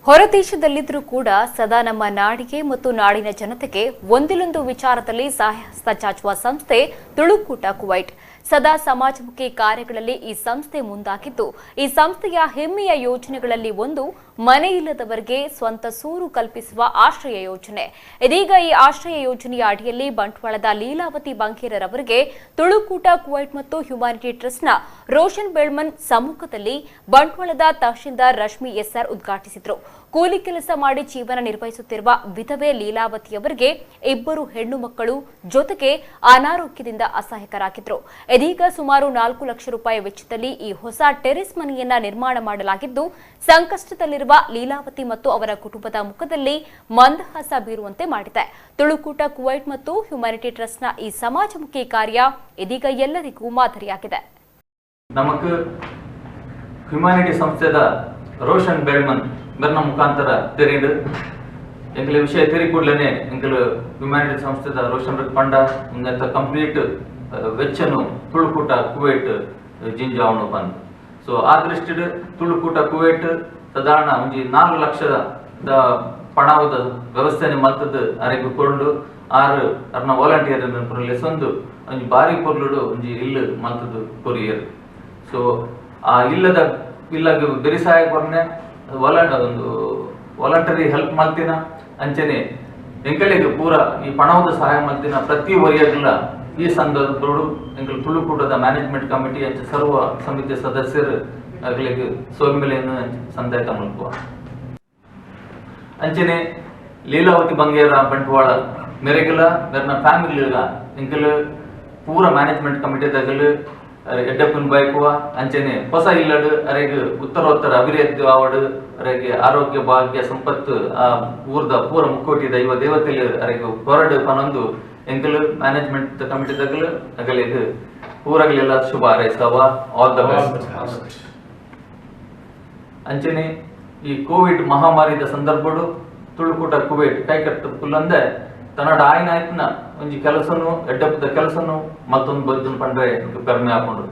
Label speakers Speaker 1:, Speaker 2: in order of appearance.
Speaker 1: ಹೊರದೇಶದಲ್ಲಿದ್ದರೂ ಕೂಡ ಸದಾ ನಮ್ಮ ನಾಡಿಗೆ ಮತ್ತು ನಾಡಿನ ಜನತೆಗೆ ಒಂದಿಲ್ಲೊಂದು ವಿಚಾರದಲ್ಲಿ ಸಹಾಯಹಸ್ತ ಚಾಚುವ ಸಂಸ್ಥೆ ತುಳುಕೂಟ ಕುವೈಟ್. ಸದಾ ಸಮಾಜಮುಖಿ ಕಾರ್ಯಗಳಲ್ಲಿ ಈ ಸಂಸ್ಥೆ ಮುಂದಾಗಿದ್ದು, ಈ ಸಂಸ್ಥೆಯ ಹೆಮ್ಮೆಯ ಯೋಜನೆಗಳಲ್ಲಿ ಒಂದು ಮನೆ ಇಲ್ಲದವರಿಗೆ ಸ್ವಂತ ಸೂರು ಕಲ್ಪಿಸುವ ಆಶ್ರಯ ಯೋಜನೆ. ಇದೀಗ ಈ ಆಶ್ರಯ ಯೋಜನೆಯ ಅಡಿಯಲ್ಲಿ ಬಂಟ್ವಾಳದ ಲೀಲಾವತಿ ಬಂಗೇರರವರಿಗೆ ತುಳುಕೂಟ ಕುವೈಟ್ ಮತ್ತು ಹ್ಯುಮ್ಯಾನಿಟಿ ಟ್ರಸ್ಟ್ನ ರೋಷನ್ ಬೆಳ್ಮನ್ ಸಮ್ಮುಖದಲ್ಲಿ ಬಂಟ್ವಾಳದ ತಹಶೀಲ್ದಾರ್ ರಶ್ಮಿ ಎಸ್ಆರ್ ಉದ್ಘಾಟಿಸಿದರು. ಕೂಲಿ ಕೆಲಸ ಮಾಡಿ ಜೀವನ ನಿರ್ವಹಿಸುತ್ತಿರುವ ವಿಧವೆ ಲೀಲಾವತಿಯವರಿಗೆ ಇಬ್ಬರು ಹೆಣ್ಣು ಮಕ್ಕಳು ಜೊತೆಗೆ ಅನಾರೋಗ್ಯದಿಂದ ಅಸಹಾಯಕರಾಗಿದ್ದರು. ಇದೀಗ ಸುಮಾರು 4 ಲಕ್ಷ ರೂಪಾಯಿ ವೆಚ್ಚದಲ್ಲಿ ಈ ಹೊಸ ಟೆರೆಸ್ ಮನೆಯನ್ನ ನಿರ್ಮಾಣ ಮಾಡಲಾಗಿದ್ದು, ಸಂಕಷ್ಟದಲ್ಲಿರುವ ಲೀಲಾವತಿ ಮತ್ತು ಅವರ ಕುಟುಂಬದ ಮುಖದಲ್ಲಿ ಮಂದಹಾಸ ಬೀರುವಂತೆ ಮಾಡಿದೆ. ತುಳುಕೂಟ ಕುವೈಟ್ ಮತ್ತು ಹ್ಯುಮ್ಯಾನಿಟಿ ಟ್ರಸ್ಟ್ನ ಈ ಸಮಾಜಮುಖಿ ಕಾರ್ಯ ಇದೀಗ ಎಲ್ಲರಿಗೂ ಮಾದರಿಯಾಗಿದೆ.
Speaker 2: ನಮಕ್ ಹ್ಯುಮ್ಯಾನಿಟಿ ಸಂಸ್ಥೆದ ರೋಷನ್ ಬೆಳ್ಮನ್ ಬರ್ನ ಮುಖಾಂತರ ತೆರೆದು ಎಂಕಲ ವಿಷಯ ತೆರಿ ಕೂಡಲೇ ಎಂಕಲು ಹ್ಯುಮ್ಯಾನಿಟಿ ಸಂಸ್ಥೆದ ರೋಷನ್ ಪಂಡ ಉನ್ನತ ಕಂಪ್ಲೀಟ್ ವೆಚ್ಚನು ತುಳುಕೂಟ ಕುವೈಟ್ ಜಿಂಜಾವಣು ಬಂದು. ಸೊ ಆ ದೃಷ್ಟಿಡ್ ತುಳುಕೂಟ ಕುವೈಟ್ ಸಾಧಾರಣ 4 ಲಕ್ಷದ ಪಣದ ವ್ಯವಸ್ಥೆನೆ ಮಲ್ತದ ಅರೆಗೆ ಕೊಂಡು ಅರ್ನ ವಾಲಂಟಿಯರ್ ಲೆಸೊಂದು ಒಂಜಿ ಬಾರಿ ಪೊರ್ಲುಡು ಒಂಜಿ ಇಲ್ಲು ಮಲ್ತದ ಕೊರಿಯರ್. ಸೊ ಆ ಇಲ್ಲಗ ಬೆರಿಸಾಯ ಕೊರ್ನೆ ಒಂದು ವಾಲಂಟರಿ ಹೆಲ್ಪ್ ಮಲ್ತಿನ ಅಂಚನೆ ಎಂಕಲಿಗೆ ಪೂರ ಈ ಪಣದ ಸಹಾಯ ಮಲ್ತಿನ ಪ್ರತಿ ವರಿಯಾಗಲ್ಲ. ಈ ಸಂದರ್ಭದೋಡು ಎಂಕಲ್ ತುಳುಕೂಟದ ಮ್ಯಾನೇಜ್ಮೆಂಟ್ ಕಮಿಟಿ ಅಂಚೆ ಸರ್ವ ಸಮಿತಿ ಸದಸ್ಯರು ಅಗಲಿಗೆ ಸೋಲ್ಮೆಲೆಯನ್ನು ಸಂದಾಯತ ಮಲ್ಪುವ ಅಂಚನೆ ಲೀಲಾವತಿ ಬಂಗೇರ ಬಂಟ್ವಾಳ ಮೆರೆಗಲ ಬೆರ್ನ ಫ್ಯಾಮಿಲಿಗ ಎಂಕಲ್ ಪೂರ ಮ್ಯಾನೇಜ್ಮೆಂಟ್ ಕಮಿಟಿದಾಗಲು ಎಡ್ಡಪ್ಪನ ಬೈಕುವ ಅಂಚನೆ ಹೊಸ ಇಲ್ಲಡು ಅರೆಗೆ ಉತ್ತರೋತ್ತರ ಅಭಿವೃದ್ಧಿ ಆವಡು ಅರೆಗೆ ಆರೋಗ್ಯ ಭಾಗ್ಯ ಸಂಪತ್ತು ಆ ಊರ್ದ ಪೂರ ಮುಕ್ಕೋಟಿ ದೈವ ದೇವತೆಗಳು ಅರೆಗೆ ಹೊರಡು ಪನೊಂದು ಎಂಕಲ್ ಮ್ಯಾನೇಜ್ಮೆಂಟ್ ಕಮಿಟಿದಾಗಲು ಅಗಲಿಗೆ ಊರಾಗಲೆಲ್ಲ ಶುಭ ಹಾರೈಸವ. All the best. ಅಂಚನೆ ಈ ಕೋವಿಡ್ ಮಹಾಮಾರಿದ ಸಂದರ್ಭಡು ತುಳುಕೂಟ ಕುವೈಟ್ ಕೈಕಟ್ಟು ಫುಲ್ಲಂದೆ ತನ್ನಡ ಆಯ್ನಾಯ್ತನ ಒಂಜಿ ಕೆಲಸನು ಎಡ್ಡಪ್ಪದ ಕೆಲಸನು ಮತ್ತೊಂದು ಬದ್ದನ್ನು ಪಂಡ್ರೆ ಕರ್ಮೆ ಹಾಕೊಂಡು